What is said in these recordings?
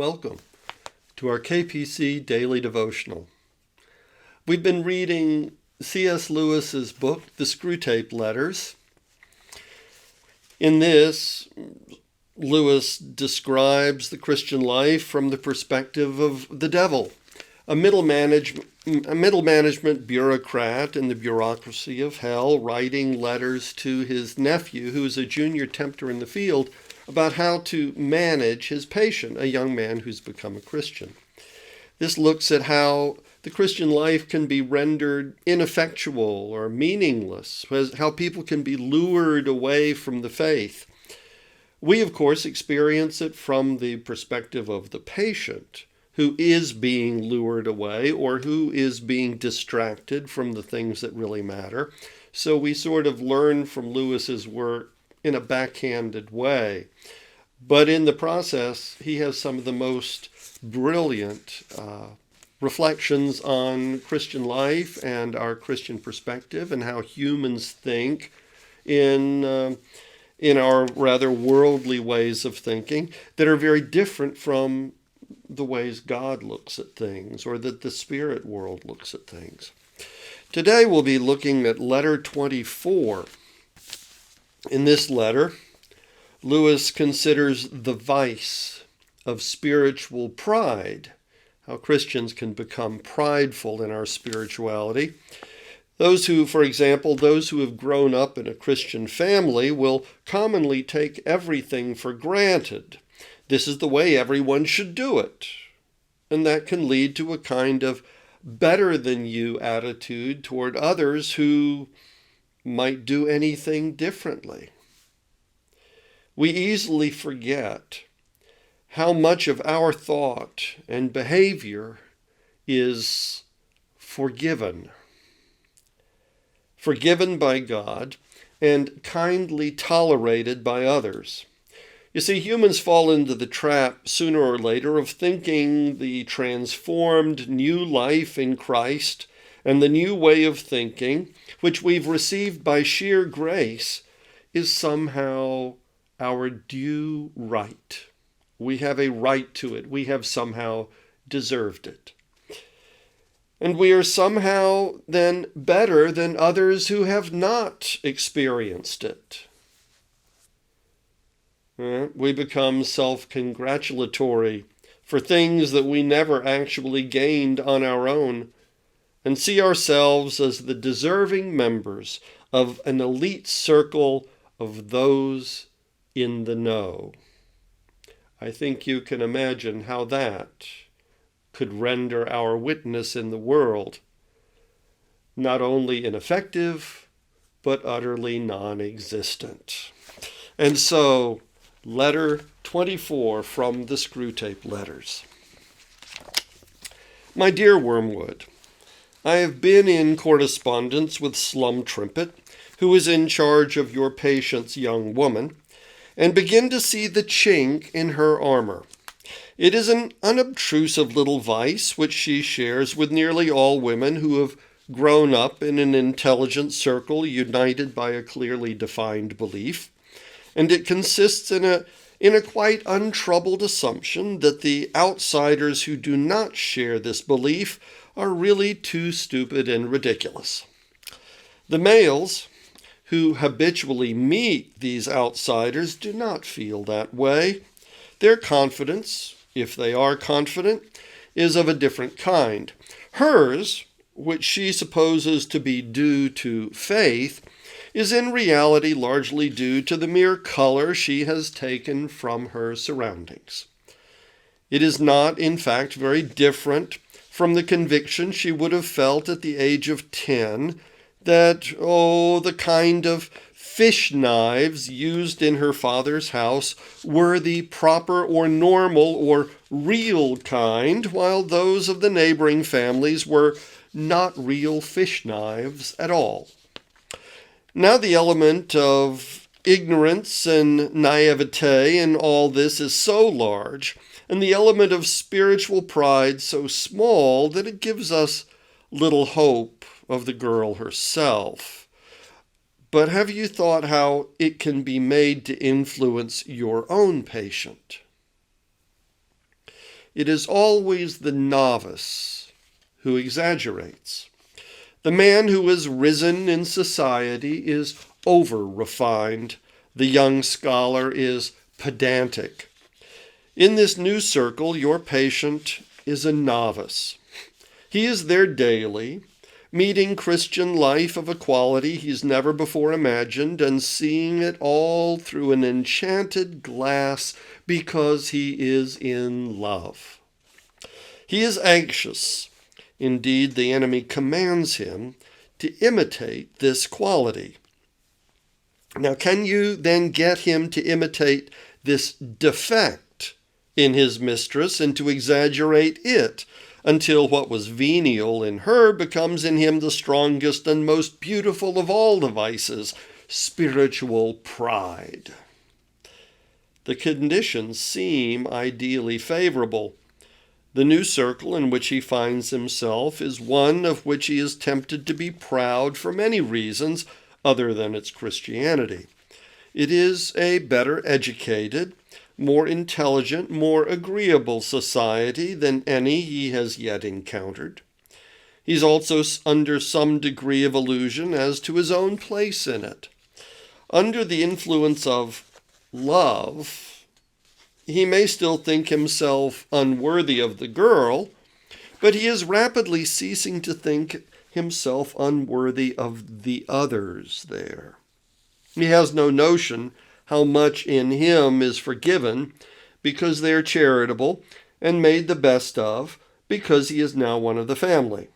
Welcome to our KPC Daily Devotional. We've been reading C.S. Lewis's book, The Screwtape Letters. In this, Lewis describes the Christian life from the perspective of the devil, a middle management bureaucrat in the bureaucracy of hell, writing letters to his nephew, who is a junior tempter in the field, about how to manage his patient, a young man who's become a Christian. This looks at how the Christian life can be rendered ineffectual or meaningless, how people can be lured away from the faith. We, of course, experience it from the perspective of the patient, who is being lured away or who is being distracted from the things that really matter. So we sort of learn from Lewis's work in a backhanded way. But in the process, he has some of the most brilliant reflections on Christian life and our Christian perspective and how humans think in our rather worldly ways of thinking that are very different from the ways God looks at things or that the spirit world looks at things. Today we'll be looking at letter 24. In this letter, Lewis considers the vice of spiritual pride, how Christians can become prideful in our spirituality. Those who have grown up in a Christian family will commonly take everything for granted. This is the way everyone should do it. And that can lead to a kind of better-than-you attitude toward others who might do anything differently. We easily forget how much of our thought and behavior is forgiven by God and kindly tolerated by others. You see, humans fall into the trap sooner or later of thinking the transformed new life in Christ and the new way of thinking, which we've received by sheer grace, is somehow our due right. We have a right to it. We have somehow deserved it. And we are somehow then better than others who have not experienced it. We become self-congratulatory for things that we never actually gained on our own, and see ourselves as the deserving members of an elite circle of those in the know. I think you can imagine how that could render our witness in the world not only ineffective, but utterly non-existent. And so, letter 24 from the Screwtape Letters. My dear Wormwood, I have been in correspondence with Slum Trimpet, who is in charge of your patient's young woman, and begin to see the chink in her armor. It is an unobtrusive little vice which she shares with nearly all women who have grown up in an intelligent circle united by a clearly defined belief, and it consists in a quite untroubled assumption that the outsiders who do not share this belief are really too stupid and ridiculous. The males who habitually meet these outsiders do not feel that way. Their confidence, if they are confident, is of a different kind. Hers, which she supposes to be due to faith, is in reality largely due to the mere color she has taken from her surroundings. It is not, in fact, very different from the conviction she would have felt at the age of 10 that, the kind of fish knives used in her father's house were the proper or normal or real kind, while those of the neighboring families were not real fish knives at all. Now the element of ignorance and naivete in all this is so large, and the element of spiritual pride so small, that it gives us little hope of the girl herself. But have you thought how it can be made to influence your own patient? it is always the novice who exaggerates. The man who is risen in society is over-refined. The young scholar is pedantic. In this new circle, your patient is a novice. He is there daily, meeting Christian life of a quality he's never before imagined and seeing it all through an enchanted glass because he is in love. He is anxious. Indeed, the enemy commands him to imitate this quality. Now, can you then get him to imitate this defect in his mistress and to exaggerate it until what was venial in her becomes in him the strongest and most beautiful of all the vices, spiritual pride? The conditions seem ideally favorable. The new circle in which he finds himself is one of which he is tempted to be proud for many reasons other than its Christianity. It is a better educated, more intelligent, more agreeable society than any he has yet encountered. He's also under some degree of illusion as to his own place in it. Under the influence of love, he may still think himself unworthy of the girl, but he is rapidly ceasing to think himself unworthy of the others there. He has no notion how much in him is forgiven because they are charitable and made the best of because he is now one of the family.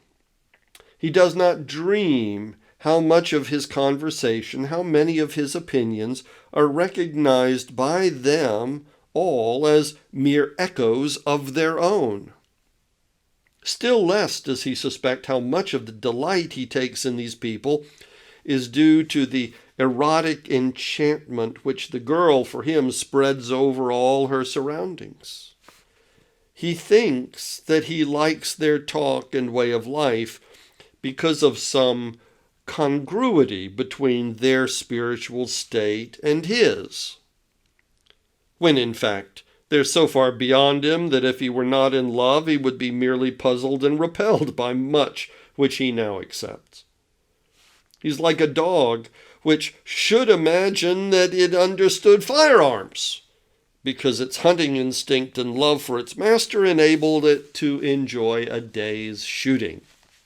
He does not dream how much of his conversation, how many of his opinions are recognized by them all as mere echoes of their own. Still less does he suspect how much of the delight he takes in these people is due to the erotic enchantment which the girl for him spreads over all her surroundings. He thinks that he likes their talk and way of life because of some congruity between their spiritual state and his, when in fact they're so far beyond him that if he were not in love, he would be merely puzzled and repelled by much which he now accepts. He's like a dog which should imagine that it understood firearms, because its hunting instinct and love for its master enabled it to enjoy a day's shooting.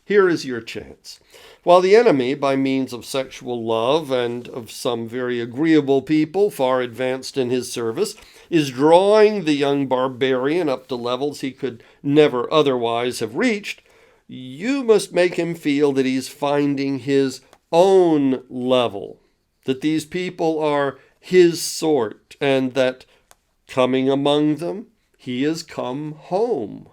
Here is your chance. While the enemy, by means of sexual love and of some very agreeable people far advanced in his service, is drawing the young barbarian up to levels he could never otherwise have reached, you must make him feel that he's finding his own level, that these people are his sort, and that, coming among them, he has come home.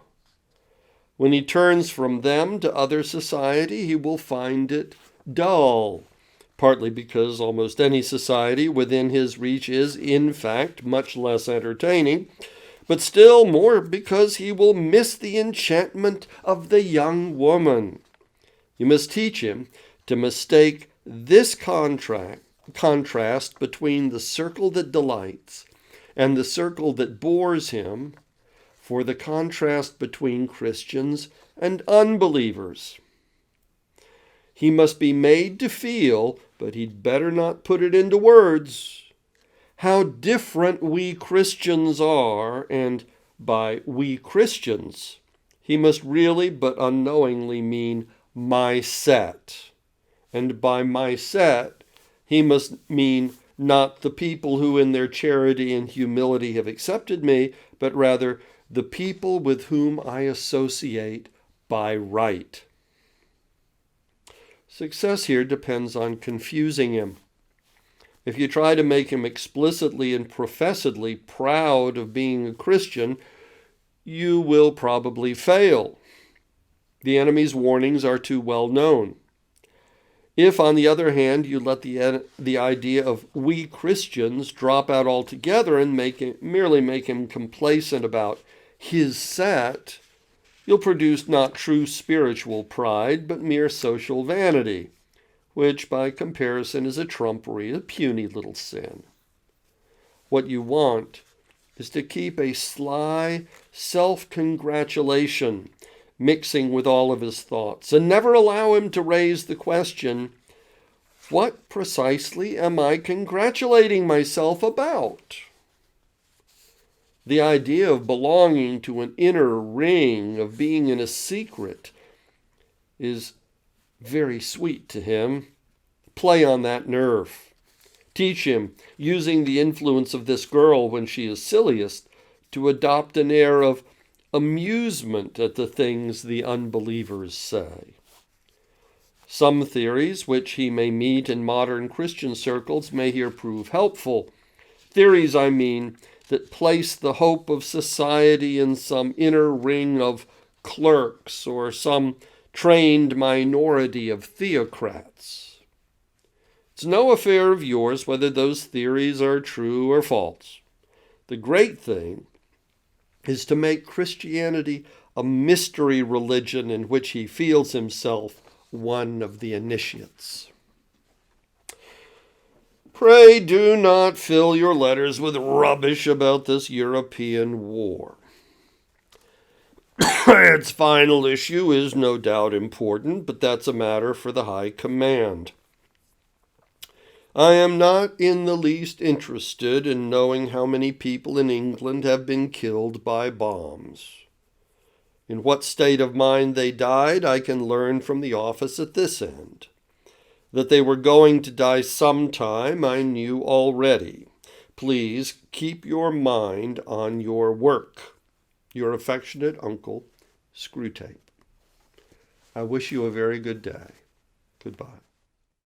When he turns from them to other society, he will find it dull, partly because almost any society within his reach is, in fact, much less entertaining, but still more because he will miss the enchantment of the young woman. You must teach him to mistake this contrast between the circle that delights and the circle that bores him for the contrast between Christians and unbelievers. He must be made to feel, but he'd better not put it into words, how different we Christians are, and by we Christians, he must really but unknowingly mean my set. And by my set, he must mean not the people who in their charity and humility have accepted me, but rather the people with whom I associate by right. Success here depends on confusing him. If you try to make him explicitly and professedly proud of being a Christian, you will probably fail. The enemy's warnings are too well known. If, on the other hand, you let the idea of we Christians drop out altogether and merely make him complacent about his set, you'll produce not true spiritual pride, but mere social vanity, which by comparison is a trumpery, a puny little sin. What you want is to keep a sly self-congratulation mixing with all of his thoughts, and never allow him to raise the question, what precisely am I congratulating myself about? The idea of belonging to an inner ring, of being in a secret, is very sweet to him. Play on that nerve. Teach him, using the influence of this girl when she is silliest, to adopt an air of amusement at the things the unbelievers say. Some theories which he may meet in modern Christian circles may here prove helpful. Theories, I mean, that place the hope of society in some inner ring of clerks or some trained minority of theocrats. It's no affair of yours whether those theories are true or false. The great thing is to make Christianity a mystery religion in which he feels himself one of the initiates. Pray do not fill your letters with rubbish about this European war. Its final issue is no doubt important, but that's a matter for the High Command. I am not in the least interested in knowing how many people in England have been killed by bombs. In what state of mind they died, I can learn from the office at this end. That they were going to die sometime, I knew already. Please keep your mind on your work. Your affectionate uncle, Screwtape. I wish you a very good day. Goodbye.